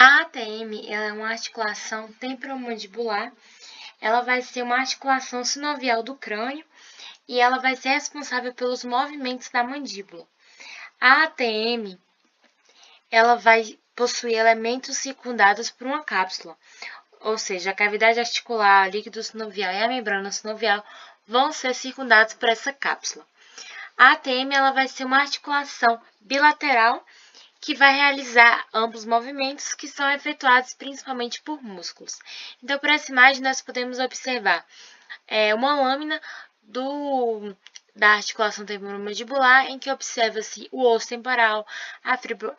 A ATM ela é uma articulação temporomandibular. Ela vai ser uma articulação sinovial do crânio e ela vai ser responsável pelos movimentos da mandíbula. A ATM ela vai possuir elementos circundados por uma cápsula, ou seja, a cavidade articular, líquido sinovial e a membrana sinovial vão ser circundados por essa cápsula. A ATM ela vai ser uma articulação bilateral que vai realizar ambos movimentos que são efetuados principalmente por músculos. Então, por essa imagem, nós podemos observar uma lâmina da articulação temporomandibular, em que observa-se o osso temporal,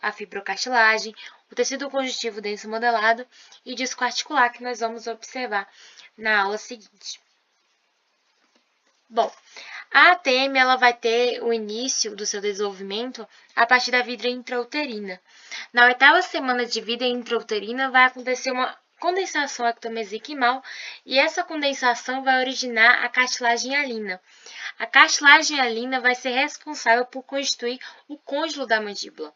a fibrocartilagem, o tecido conjuntivo denso modelado e disco articular, que nós vamos observar na aula seguinte. Bom, a ATM ela vai ter o início do seu desenvolvimento a partir da vida intrauterina. Na 8ª semana de vida intrauterina vai acontecer uma condensação ectomesenquimal e essa condensação vai originar a cartilagem hialina. A cartilagem hialina vai ser responsável por constituir o cônjulo da mandíbula.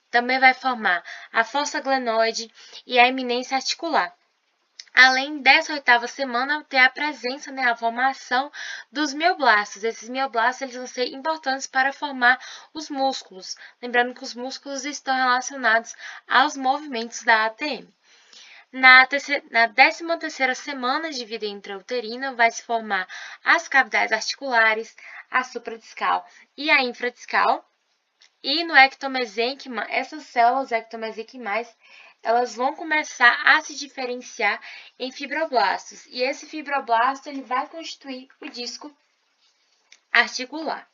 Também vai formar a fossa glenoide e a eminência articular. Além dessa 8ª semana, ter a presença, a formação dos mioblastos. Esses mioblastos eles vão ser importantes para formar os músculos. Lembrando que os músculos estão relacionados aos movimentos da ATM. Na 13ª semana de vida intrauterina, vai se formar as cavidades articulares, a supradiscal e a infradiscal. E no ectomesênquima, essas células ectomesenquimais elas vão começar a se diferenciar em fibroblastos. E esse fibroblasto ele vai constituir o disco articular.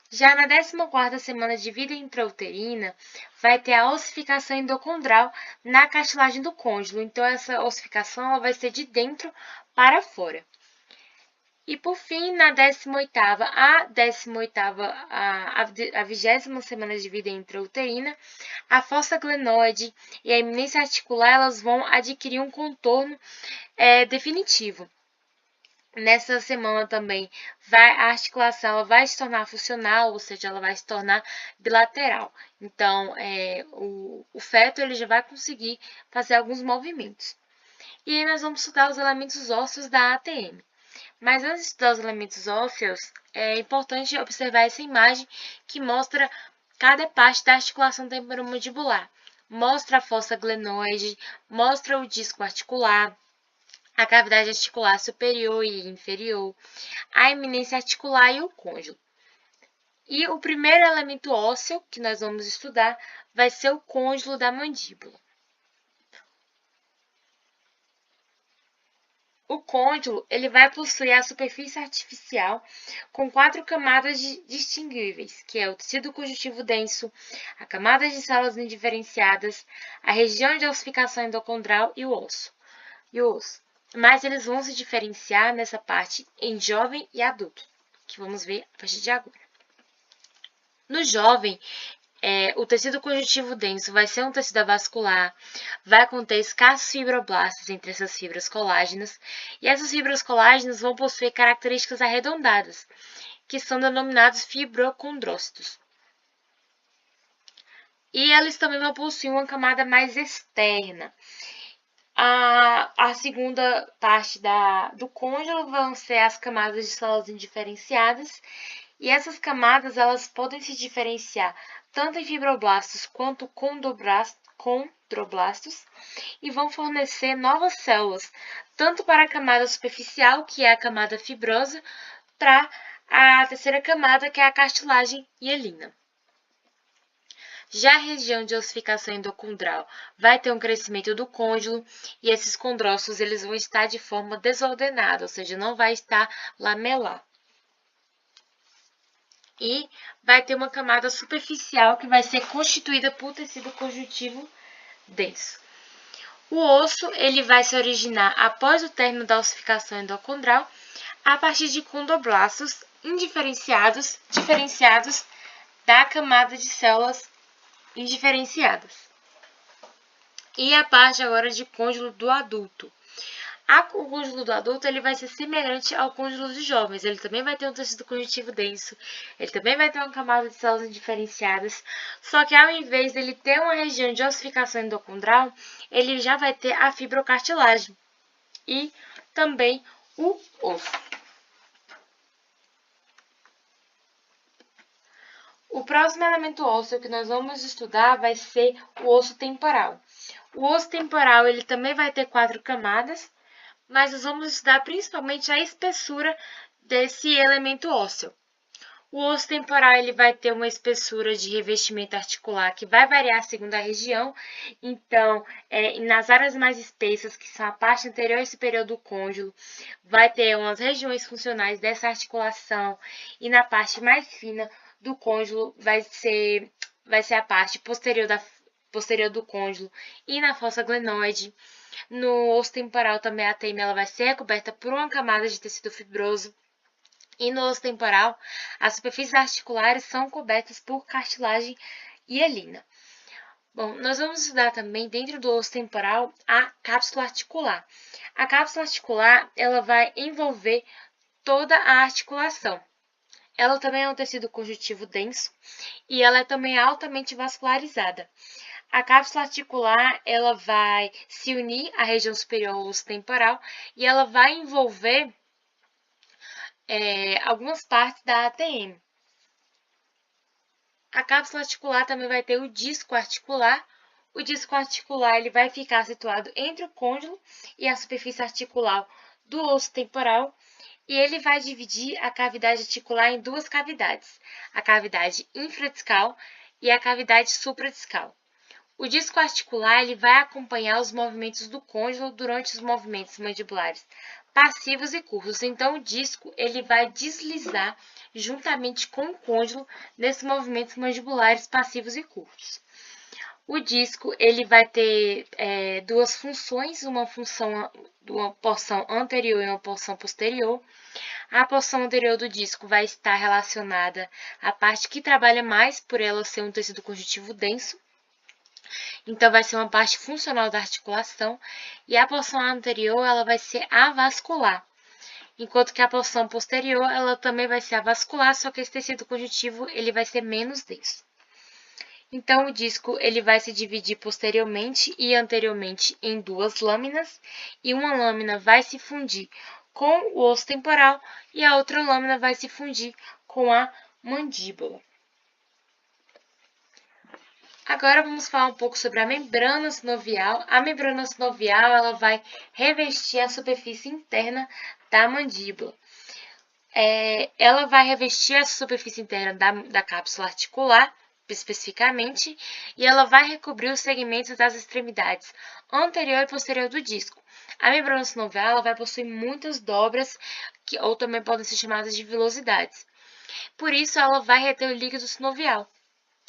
Já na 14ª semana de vida intrauterina, vai ter a ossificação endocondral na cartilagem do cônjulo. Então, essa ossificação ela vai ser de dentro para fora. E, por fim, na 18ª a 20ª semana de vida intrauterina, a fossa glenoide e a eminência articular elas vão adquirir um contorno definitivo. Nessa semana também, a articulação ela vai se tornar funcional, ou seja, ela vai se tornar bilateral. Então, o feto ele já vai conseguir fazer alguns movimentos. E aí nós vamos estudar os elementos ósseos da ATM. Mas antes de estudar os elementos ósseos, é importante observar essa imagem que mostra cada parte da articulação temporomandibular. Mostra a fossa glenoide, mostra o disco articular, a cavidade articular superior e inferior, a eminência articular e o cônjulo. E o primeiro elemento ósseo que nós vamos estudar vai ser o cônjulo da mandíbula. O cônjulo ele vai possuir a superfície artificial com 4 camadas distinguíveis, que é o tecido conjuntivo denso, a camada de células indiferenciadas, a região de ossificação endocondral e o osso. Mas eles vão se diferenciar nessa parte em jovem e adulto, que vamos ver a partir de agora. No jovem, o tecido conjuntivo denso vai ser um tecido avascular, vai conter escassos fibroblastos entre essas fibras colágenas, e essas fibras colágenas vão possuir características arredondadas, que são denominados fibrocondrócitos. E eles também vão possuir uma camada mais externa. A segunda parte do cônjulo vão ser as camadas de células indiferenciadas, e essas camadas elas podem se diferenciar tanto em fibroblastos quanto condroblastos, e vão fornecer novas células, tanto para a camada superficial, que é a camada fibrosa, para a terceira camada, que é a cartilagem hialina. Já a região de ossificação endocondral vai ter um crescimento do cônjulo e esses condrócitos eles vão estar de forma desordenada, ou seja, não vai estar lamelar. E vai ter uma camada superficial que vai ser constituída por tecido conjuntivo denso. O osso ele vai se originar após o término da ossificação endocondral a partir de condroblastos diferenciados da camada de células indiferenciadas. E a parte agora de cônjulo do adulto. O cônjulo do adulto ele vai ser semelhante ao cônjulo de jovens. Ele também vai ter um tecido conjuntivo denso, ele também vai ter uma camada de células indiferenciadas, só que ao invés dele ter uma região de ossificação endocondral, ele já vai ter a fibrocartilagem e também o osso. O próximo elemento ósseo que nós vamos estudar vai ser o osso temporal. O osso temporal ele também vai ter 4 camadas, mas nós vamos estudar principalmente a espessura desse elemento ósseo. O osso temporal ele vai ter uma espessura de revestimento articular que vai variar segundo a região. Então, nas áreas mais espessas, que são a parte anterior e superior do cônjulo, vai ter umas regiões funcionais dessa articulação. E na parte mais fina do cônjulo vai ser a parte posterior do cônjulo e na fossa glenoide. No osso temporal também a têmia ela vai ser recoberta por uma camada de tecido fibroso. E no osso temporal, as superfícies articulares são cobertas por cartilagem hialina. Bom, nós vamos estudar também dentro do osso temporal a cápsula articular. A cápsula articular ela vai envolver toda a articulação. Ela também é um tecido conjuntivo denso e ela é também altamente vascularizada. A cápsula articular ela vai se unir à região superior ao osso temporal e ela vai envolver algumas partes da ATM. A cápsula articular também vai ter o disco articular. O disco articular ele vai ficar situado entre o cônjulo e a superfície articular do osso temporal. E ele vai dividir a cavidade articular em 2 cavidades, a cavidade infradiscal e a cavidade supradiscal. O disco articular ele vai acompanhar os movimentos do cônjulo durante os movimentos mandibulares passivos e curtos. Então, o disco ele vai deslizar juntamente com o cônjulo nesses movimentos mandibulares passivos e curtos. O disco ele vai ter 2 funções, uma porção anterior e uma porção posterior. A porção anterior do disco vai estar relacionada à parte que trabalha mais por ela ser um tecido conjuntivo denso. Então, vai ser uma parte funcional da articulação. E a porção anterior ela vai ser avascular. Enquanto que a porção posterior ela também vai ser avascular, só que esse tecido conjuntivo ele vai ser menos denso. Então, o disco ele vai se dividir posteriormente e anteriormente em 2 lâminas, e uma lâmina vai se fundir com o osso temporal e a outra lâmina vai se fundir com a mandíbula. Agora vamos falar um pouco sobre a membrana sinovial. A membrana sinovial ela vai revestir a superfície interna da mandíbula. Ela vai revestir a superfície interna da cápsula articular, especificamente, e ela vai recobrir os segmentos das extremidades anterior e posterior do disco. A membrana sinovial ela vai possuir muitas dobras, ou também podem ser chamadas de vilosidades. Por isso, ela vai reter o líquido sinovial.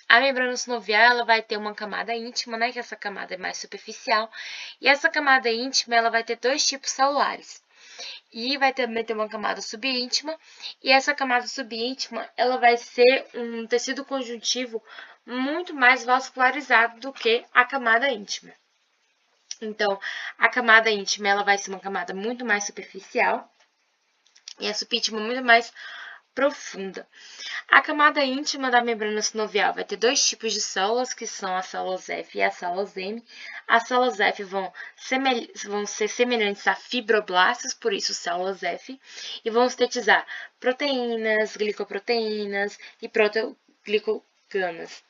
A membrana sinovial ela vai ter uma camada íntima, né, que essa camada é mais superficial, e essa camada íntima ela vai ter 2 tipos celulares. E vai também ter uma camada subíntima, e essa camada subíntima ela vai ser um tecido conjuntivo muito mais vascularizado do que a camada íntima. Então, a camada íntima ela vai ser uma camada muito mais superficial e a subíntima muito mais profunda. A camada íntima da membrana sinovial vai ter 2 tipos de células, que são as células F e as células M. As células F vão ser semelhantes a fibroblastos, por isso células F, e vão sintetizar proteínas, glicoproteínas e proteoglicoganas.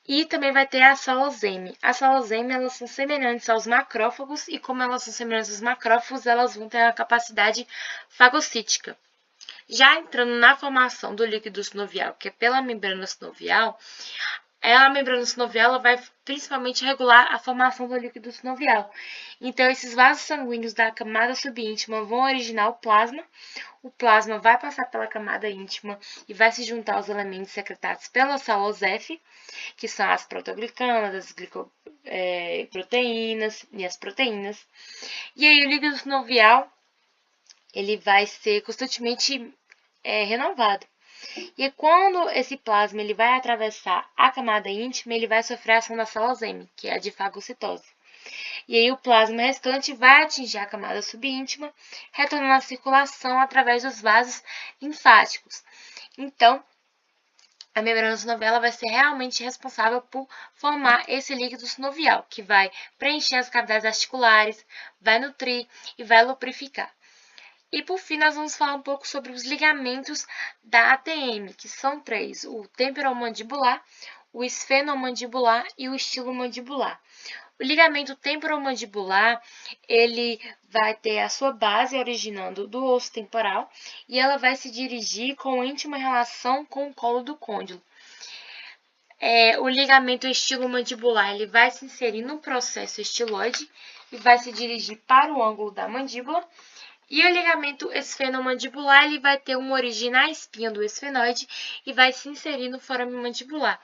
E também vai ter as células M. As células M elas são semelhantes aos macrófagos, e como elas são semelhantes aos macrófagos, elas vão ter a capacidade fagocítica. Já entrando na formação do líquido sinovial, que é pela membrana sinovial, a membrana sinovial ela vai principalmente regular a formação do líquido sinovial. Então, esses vasos sanguíneos da camada subíntima vão originar o plasma vai passar pela camada íntima e vai se juntar aos elementos secretados pelas células F, que são as proteoglicanas, as glicoproteínas e as proteínas. E aí, o líquido sinovial ele vai ser constantemente renovado. E quando esse plasma ele vai atravessar a camada íntima, ele vai sofrer a ação das células M, que é a de fagocitose. E aí o plasma restante vai atingir a camada subíntima, retornando à circulação através dos vasos linfáticos. Então, a membrana sinovela vai ser realmente responsável por formar esse líquido sinovial, que vai preencher as cavidades articulares, vai nutrir e vai lubrificar. E por fim, nós vamos falar um pouco sobre os ligamentos da ATM, que são 3: o temporomandibular, o esfenomandibular e o estilomandibular. O ligamento temporomandibular, ele vai ter a sua base originando do osso temporal e ela vai se dirigir com íntima relação com o colo do côndilo. O ligamento estilomandibular, ele vai se inserir no processo estiloide e vai se dirigir para o ângulo da mandíbula. E o ligamento esfenomandibular, ele vai ter uma origem na espinha do esfenoide e vai se inserir no forame mandibular.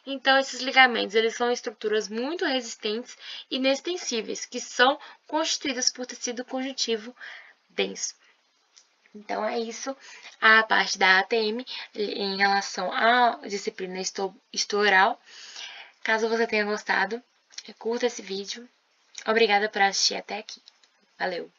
Então, esses ligamentos, eles são estruturas muito resistentes e inextensíveis, que são constituídas por tecido conjuntivo denso. Então, é isso a parte da ATM em relação à disciplina historal. Caso você tenha gostado, curta esse vídeo. Obrigada por assistir até aqui. Valeu!